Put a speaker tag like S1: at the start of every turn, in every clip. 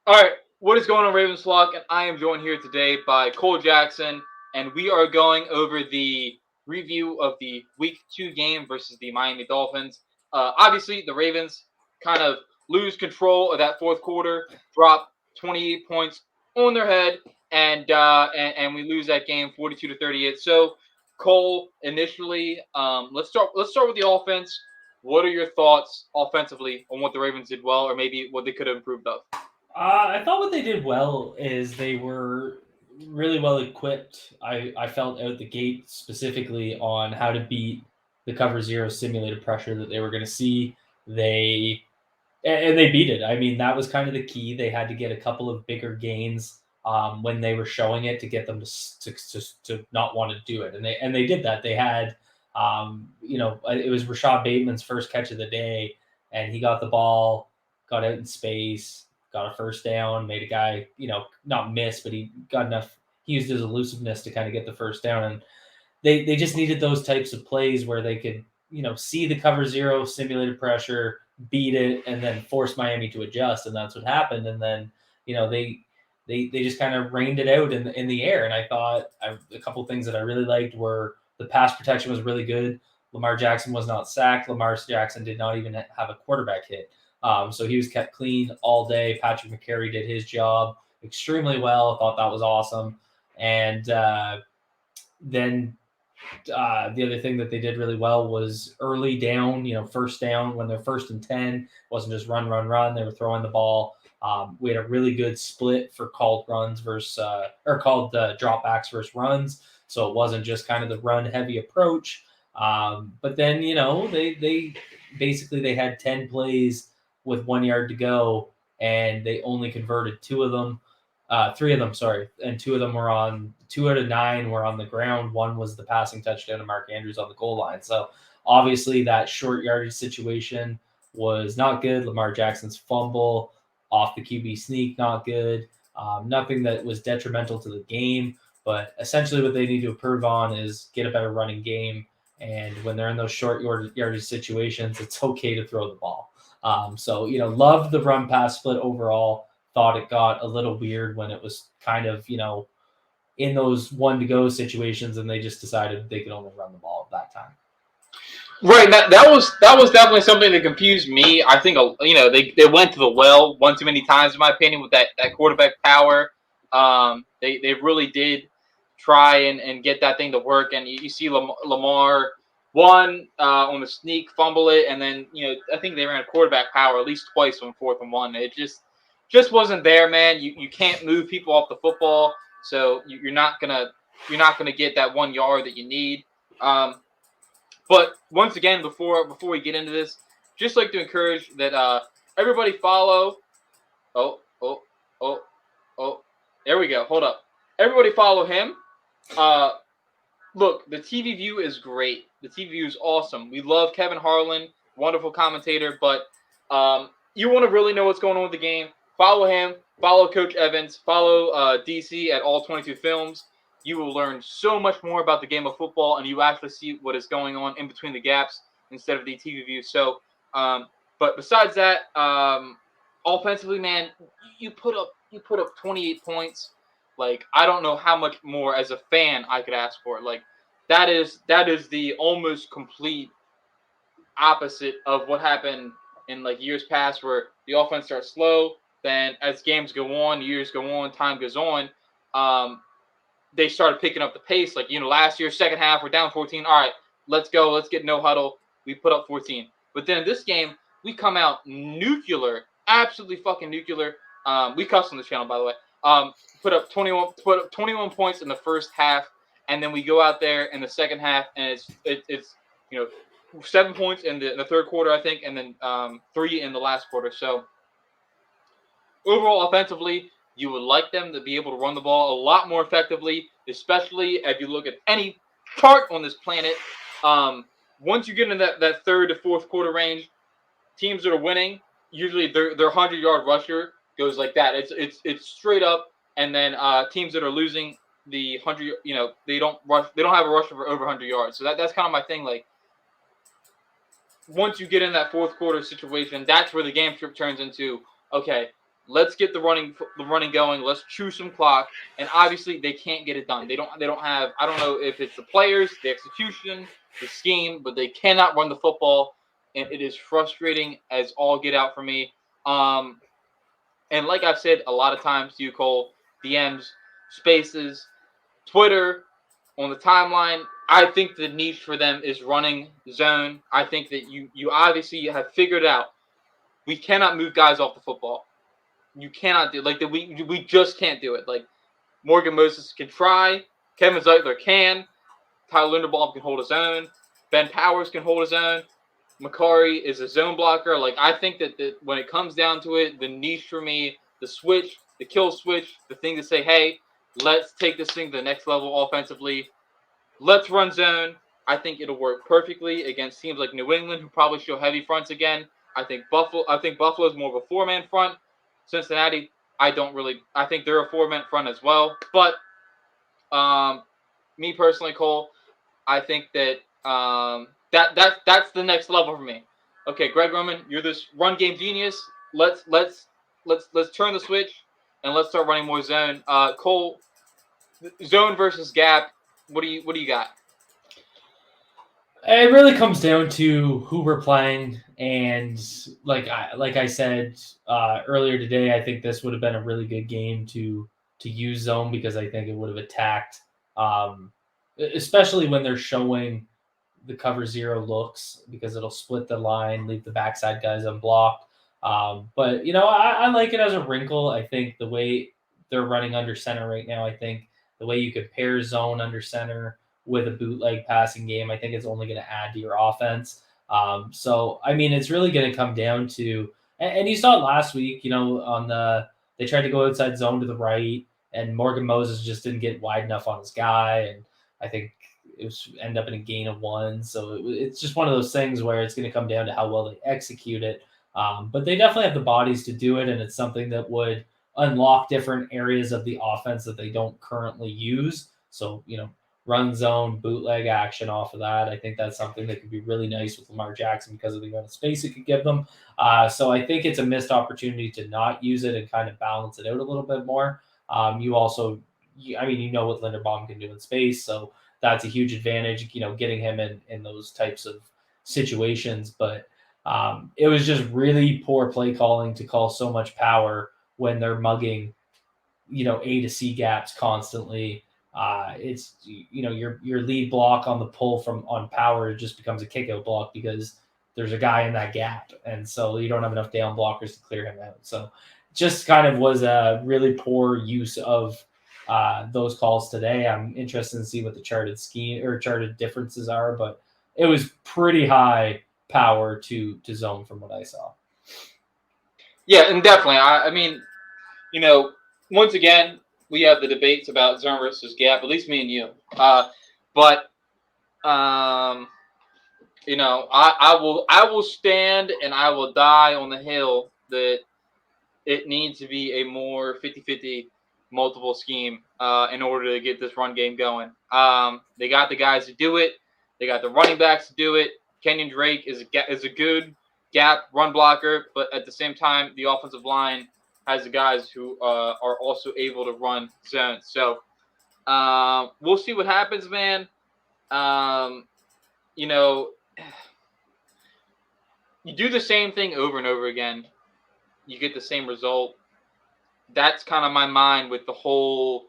S1: All right, what is going on, Ravens Flock? And I am joined here today by ColeJackson, and we are going over the review of the Week 2 game versus the Miami Dolphins. Obviously, the Ravens kind of lose control of that fourth quarter, drop 28 points on their head, and we lose that game 42-38. So, Cole, initially, let's start with the offense. What are your thoughts offensively on what the Ravens did well, or maybe what they could have improved of?
S2: I thought what they did well is they were really well equipped. I felt out the gate specifically on how to beat the cover zero simulated pressure that they were going to see. They and they beat it. I mean, that was kind of the key. They had to get a couple of bigger gains when they were showing it to get them to not want to do it, and they did that. They had, it was Rashad Bateman's first catch of the day, and he got the ball, got out in space, got a first down, made a guy, not miss, but he got enough. He used his elusiveness to kind of get the first down, and they just needed those types of plays where they could, see the cover zero simulated pressure, beat it, and then force Miami to adjust, and that's what happened. And then they just kind of rained it out in the air. And I thought a couple of things that I really liked were the pass protection was really good. Lamar Jackson was not sacked. Lamar Jackson did not even have a quarterback hit. So he was kept clean all day. Patrick McCary did his job extremely well. I thought that was awesome. And then the other thing that they did really well was early down, first down when they're first and 10, wasn't just run, run, run. They were throwing the ball. We had a really good split for called runs versus, or called dropbacks versus runs. So it wasn't just kind of the run heavy approach. But then, they basically they had 10 plays with 1 yard to go and they only converted two of them. Three of them, sorry, and two of them were on 2 out of 9 were on the ground. One was the passing touchdown to Mark Andrews on the goal line. So obviously that short yardage situation was not good. Lamar Jackson's fumble off the QB sneak, not good. Nothing that was detrimental to the game, but essentially what they need to improve on is get a better running game. And when they're in those short yardage situations, it's okay to throw the ball. Loved the run pass split overall. Thought it got a little weird when it was kind of, in those one to go situations and they just decided they could only run the ball at that time.
S1: Right, that was definitely something that confused me. I think they went to the well one too many times, in my opinion, with that quarterback power. They really did try and get that thing to work, and you see Lamar one on the sneak fumble it, and then I think they ran a quarterback power at least twice on 4th and 1. It just wasn't there, man. You can't move people off the football, so you're not gonna get that 1 yard that you need. But once again, before we get into this, just like to encourage that everybody follow. Oh, oh, oh, oh. There we go. Hold up. Everybody follow him. Uh, Look, the TV view is great. The TV view is awesome. We love Kevin Harlan, wonderful commentator. But you want to really know what's going on with the game? Follow him. Follow Coach Evans. Follow DC at All 22 Films. You will learn so much more about the game of football, and you actually see what is going on in between the gaps instead of the TV view. So, but besides that, offensively, man, you put up 28 points. Like, I don't know how much more as a fan I could ask for. Like, that is the almost complete opposite of what happened in like years past, where the offense starts slow. Then as games go on, years go on, time goes on, um, they started picking up the pace. Like, last year, second half, we're down 14. All right, let's go. Let's get no huddle. We put up 14. But then in this game, we come out nuclear, absolutely fucking nuclear. We cussed on this channel, by the way. Put up 21 points in the first half, and then we go out there in the second half, and it's 7 points in the third quarter, I think, and then 3 in the last quarter. So overall, offensively, you would like them to be able to run the ball a lot more effectively, especially if you look at any chart on this planet. Once you get in that third to fourth quarter range, teams that are winning, usually their 100-yard rusher goes like that. It's straight up, and then teams that are losing the 100, they don't rush. They don't have a rusher for over 100 yards. So that's kind of my thing. Like, once you get in that fourth quarter situation, that's where the game script turns into, okay, Let's get the running going. Let's chew some clock. And obviously, they can't get it done. They don't have. I don't know if it's the players, the execution, the scheme, but they cannot run the football, and it is frustrating as all get out for me. And like I've said a lot of times to you, Cole, DMs, Spaces, Twitter, on the timeline, I think the niche for them is running zone. I think that you obviously have figured out we cannot move guys off the football. You cannot do like that. We just can't do it. Like Morgan Moses can try, Kevin Zeitler can, Tyler Linderbaum can hold his own, Ben Powers can hold his own. Makari is a zone blocker. Like I think that when it comes down to it, the niche for me, the switch, the kill switch, the thing to say, hey, let's take this thing to the next level offensively. Let's run zone. I think it'll work perfectly against teams like New England, who probably show heavy fronts again. I think Buffalo's more of a 4-man front. Cincinnati, I think they're a 4-man front as well. But me personally, Cole, I think that that's the next level for me. Okay, Greg Roman, you're this run game genius. Let's turn the switch and let's start running more zone. Cole, zone versus gap. What do you got?
S2: It really comes down to who we're playing, and like I said earlier today, I think this would have been a really good game to use zone because I think it would have attacked, especially when they're showing the cover zero looks because it'll split the line, leave the backside guys unblocked. But I like it as a wrinkle. I think the way they're running under center right now, I think the way you could pair zone under center with a bootleg passing game, I think it's only going to add to your offense. So I mean, it's really going to come down to, and you saw it last week. They tried to go outside zone to the right, and Morgan Moses just didn't get wide enough on his guy, and I think it was end up in a gain of 1. So it's just one of those things where it's going to come down to how well they execute it. But they definitely have the bodies to do it, and it's something that would unlock different areas of the offense that they don't currently use. So run zone, bootleg action off of that. I think that's something that could be really nice with Lamar Jackson because of the amount of space it could give them. So I think it's a missed opportunity to not use it and kind of balance it out a little bit more. You also, what Linderbaum can do in space, so that's a huge advantage, getting him in those types of situations. But it was just really poor play calling to call so much power when they're mugging, A to C gaps constantly. It's your lead block on the pull on power just becomes a kick out block because there's a guy in that gap, and so you don't have enough down blockers to clear him out. So just kind of was a really poor use of those calls today. I'm interested to see what the charted differences are, but it was pretty high power to zone from what I saw.
S1: Yeah, and definitely. I mean, once again, we have the debates about zone versus gap. At least me and you. But I will stand and I will die on the hill that it needs to be a more 50-50 multiple scheme in order to get this run game going. They got the guys to do it. They got the running backs to do it. Kenyon Drake is a good gap run blocker, but at the same time, the offensive line has the guys who are also able to run zones. So we'll see what happens, man. You do the same thing over and over again, you get the same result. That's kind of my mind with the whole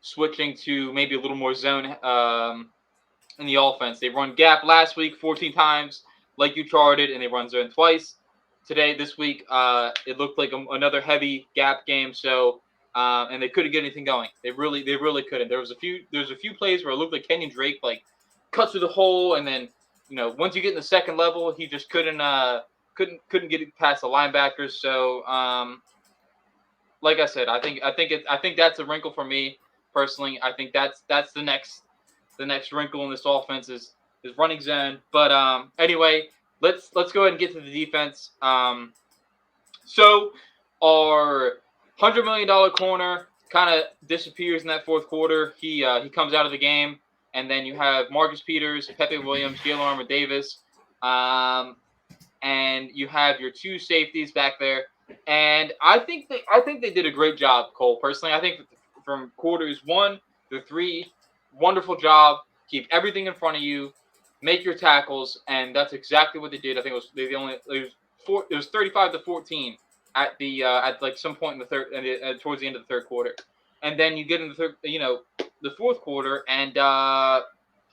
S1: switching to maybe a little more zone in the offense. They run gap last week 14 times, like you charted, and they run zone twice. This week, it looked like another heavy gap game. So, and they couldn't get anything going. They really couldn't. There was a few plays where it looked like Kenyon Drake cut through the hole, and then once you get in the second level, he just couldn't get it past the linebackers. So, like I said, I think that's a wrinkle for me personally. I think that's the next wrinkle in this offense is running zone. But anyway, let's go ahead and get to the defense. So our $100 million corner kind of disappears in that fourth quarter. He comes out of the game, and then you have Marcus Peters, Pepe Williams, Jalen Armour Davis, and you have your two safeties back there. And I think they did a great job, Cole. Personally, I think from quarters 1 to 3, wonderful job. Keep everything in front of you, make your tackles, and that's exactly what they did. I think it was 35-14 at like some point in the third and towards the end of the third quarter, and then you get in the fourth quarter, and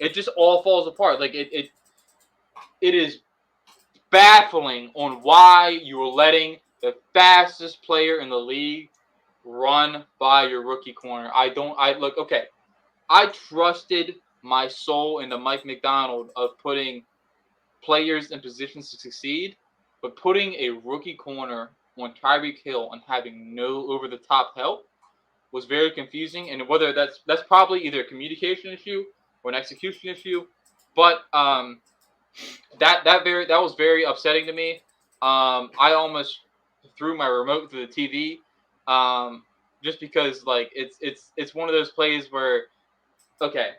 S1: it just all falls apart. Like it is baffling on why you were letting the fastest player in the league run by your rookie corner. Okay. I trusted my soul into Mike McDonald of putting players in positions to succeed, but putting a rookie corner on Tyreek Hill and having no over the top help was very confusing. And whether that's probably either a communication issue or an execution issue, but that was very upsetting to me. I almost threw my remote through the TV, just because like it's one of those plays where okay,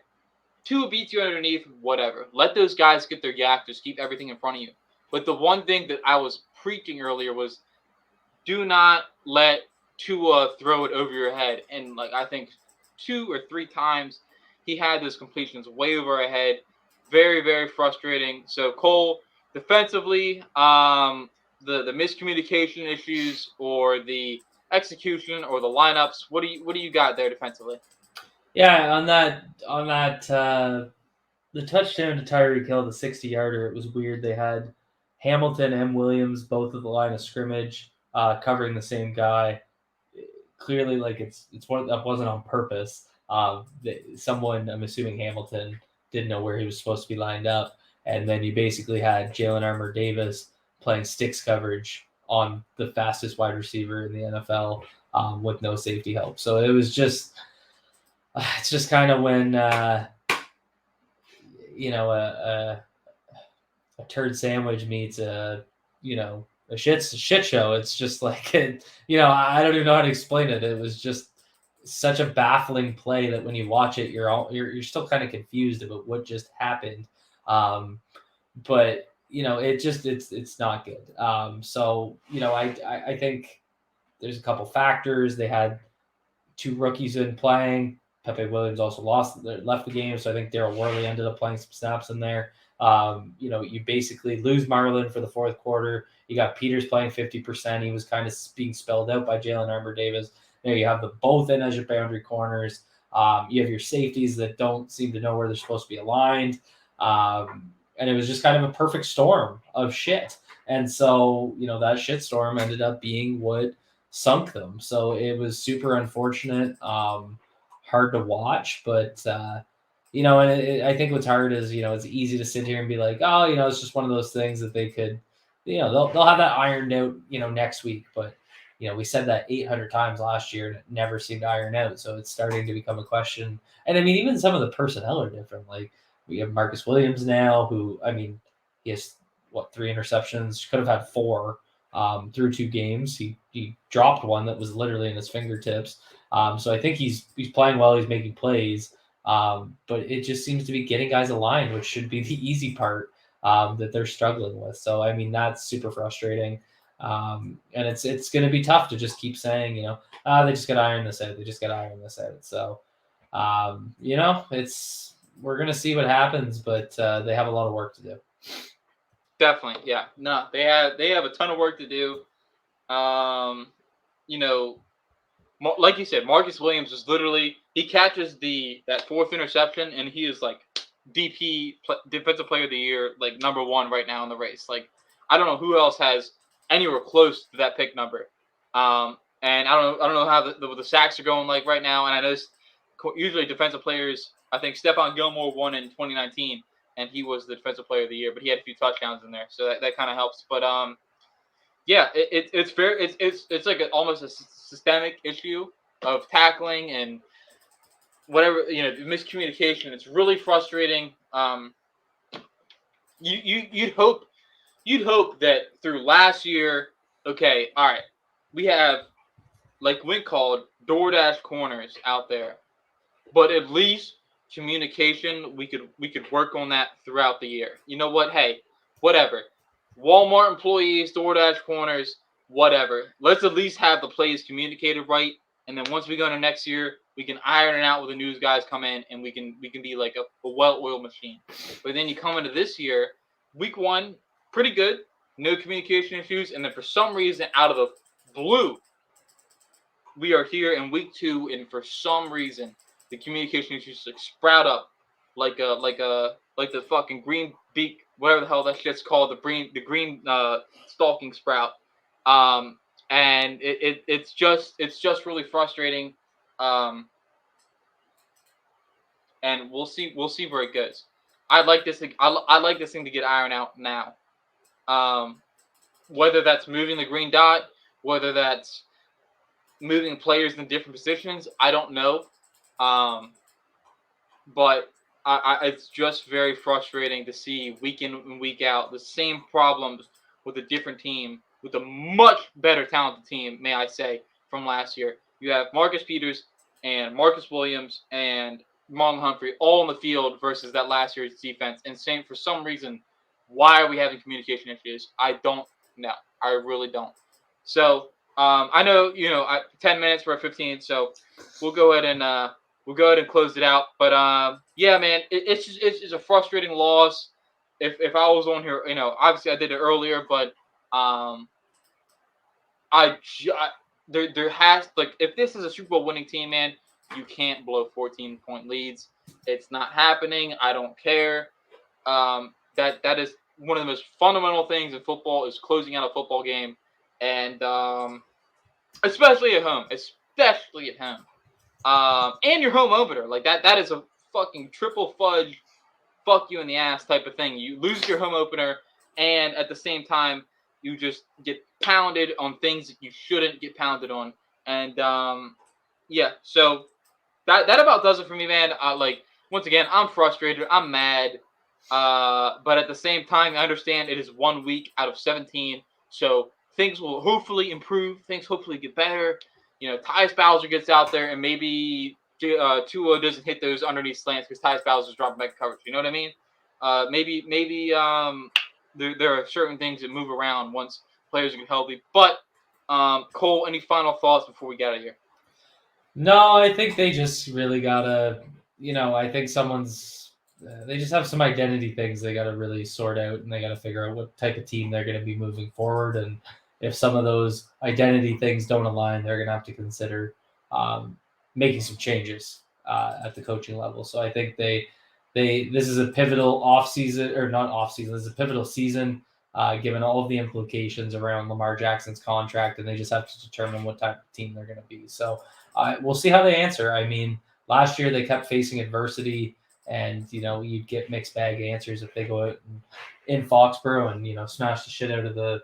S1: two beats you underneath, whatever. Let those guys get their yak. Just keep everything in front of you. But the one thing that I was preaching earlier was do not let Tua throw it over your head. And like I think 2 or 3 times he had those completions way over our head. Very, very frustrating. So Cole, defensively, the miscommunication issues or the execution or the lineups, what do you got there defensively?
S2: Yeah, on that the touchdown to Tyreek Hill, the 60-yarder, it was weird. They had Hamilton and Williams both at the line of scrimmage, covering the same guy. Clearly, like it's one that wasn't on purpose. Someone, I'm assuming Hamilton, didn't know where he was supposed to be lined up, and then you basically had Jalen Armour Davis playing sticks coverage on the fastest wide receiver in the NFL, with no safety help. So it was just, it's just kind of when you know a turd sandwich meets a shit show. It's just like I don't even know how to explain it. It was just such a baffling play that when you watch it, you're still kind of confused about what just happened. But it's not good. So I think there's a couple factors. They had two rookies in playing. Pepe Williams also left the game, so I think Daryl Worley ended up playing some snaps in there. You basically lose Marlon for the fourth quarter. You got Peters playing 50%. He was kind of being spelled out by Jalen Armour Davis. You have them both in as your boundary corners. You have your safeties that don't seem to know where they're supposed to be aligned. And it was just kind of a perfect storm of shit. And so, that shit storm ended up being what sunk them. So it was super unfortunate, hard to watch, but I think what's hard is it's easy to sit here and be like, oh, it's just one of those things that they could, they'll have that ironed out, next week. But we said that 800 times last year and it never seemed to iron out. So it's starting to become a question. And I mean, even some of the personnel are different. Like we have Marcus Williams now, who he has 3 interceptions, could have had 4 through 2 games. He dropped one that was literally in his fingertips. So I think he's playing well. He's making plays. But it just seems to be getting guys aligned, which should be the easy part that they're struggling with. So I mean that's super frustrating. And it's going to be tough to just keep saying, they just got to iron this out. They just got to iron this out. So we're going to see what happens, but they have a lot of work to do.
S1: Definitely, yeah. No, they have a ton of work to do. Like you said, Marcus Williams is literally he catches that 4th interception and he is like defensive player of the year, like number 1 right now in the race. Like I don't know who else has anywhere close to that pick number. And I don't know how the sacks are going like right now. And I know usually defensive players. I think Stephon Gilmore won in 2019. And he was the defensive player of the year, but he had a few touchdowns in there, so that kind of helps. But yeah, it's very it's like almost a systemic issue of tackling and whatever miscommunication. It's really frustrating. You'd hope that through last year, okay, all right, we have like Wink called DoorDash corners out there, but at least communication, we could work on that throughout the year. You know what? Hey, whatever. Walmart employees, DoorDash corners, whatever. Let's at least have the plays communicated right, and then once we go into next year, we can iron it out with the news guys come in, and we can be like a well-oiled machine. But then you come into this year, week 1, pretty good, no communication issues, and then for some reason, out of the blue, we are here in week 2, and for some reason, the communication issues like sprout up like the fucking green beak, whatever the hell that shit's called, the green stalking sprout. And it's just really frustrating. And we'll see where it goes. I'd like this thing. I like this thing to get ironed out now. Whether that's moving the green dot, whether that's moving players in different positions, I don't know. But it's just very frustrating to see week in and week out the same problems with a different team, with a much better talented team, may I say, from last year. You have Marcus Peters and Marcus Williams and Marlon Humphrey all in the field versus that last year's defense. And same for some reason, why are we having communication issues? I don't know. I really don't. So I know 10 minutes, we're at 15, so we'll go ahead and close it out. But yeah, man, it's just a frustrating loss. If I was on here, obviously I did it earlier, but there has, like, if this is a Super Bowl winning team, man, you can't blow 14-point leads. It's not happening. I don't care. That is one of the most fundamental things in football, is closing out a football game, and especially at home. And your home opener, like that is a fucking triple fudge, fuck you in the ass type of thing. You lose your home opener, and at the same time, you just get pounded on things that you shouldn't get pounded on. And yeah, so that about does it for me, man. Once again, I'm frustrated, I'm mad, but at the same time, I understand it is 1 week out of 17, so things will hopefully improve. Things hopefully get better. Tyus Bowser gets out there, and maybe Tua doesn't hit those underneath slants because Tyus Bowser's dropping back coverage. You know what I mean? Maybe there are certain things that move around once players get healthy. But Cole, any final thoughts before we get out of here?
S2: No, I think they just really gotta, I think they just have some identity things they gotta really sort out, and they gotta figure out what type of team they're gonna be moving forward. And if some of those identity things don't align, they're gonna have to consider making some changes at the coaching level. So I think this is a pivotal off season, or not off season. This is a pivotal season, given all of the implications around Lamar Jackson's contract, and they just have to determine what type of team they're going to be. So we'll see how they answer. I mean, last year they kept facing adversity, and you'd get mixed bag answers if they go out in Foxborough and smash the shit out of the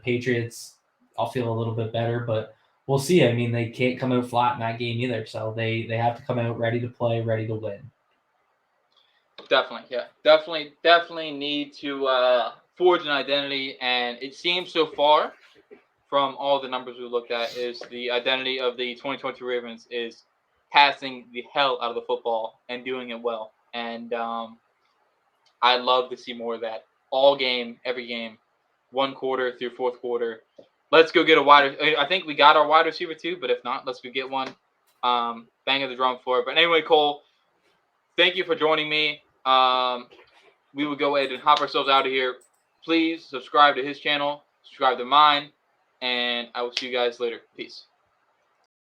S2: Patriots. I'll feel a little bit better, but we'll see. I mean, they can't come out flat in that game either, so they have to come out ready to play, ready to win.
S1: Definitely, yeah, definitely need to forge an identity, and it seems so far from all the numbers we looked at is the identity of the 2022 Ravens is passing the hell out of the football and doing it well. And I'd love to see more of that all game, every game, 1 quarter through 4th quarter. Let's go get a wide. I think we got our wide receiver too, but if not, let's go get one. Bang the drum floor. But anyway, Cole, thank you for joining me. We will go ahead and hop ourselves out of here. Please subscribe to his channel, subscribe to mine, and I will see you guys later. Peace.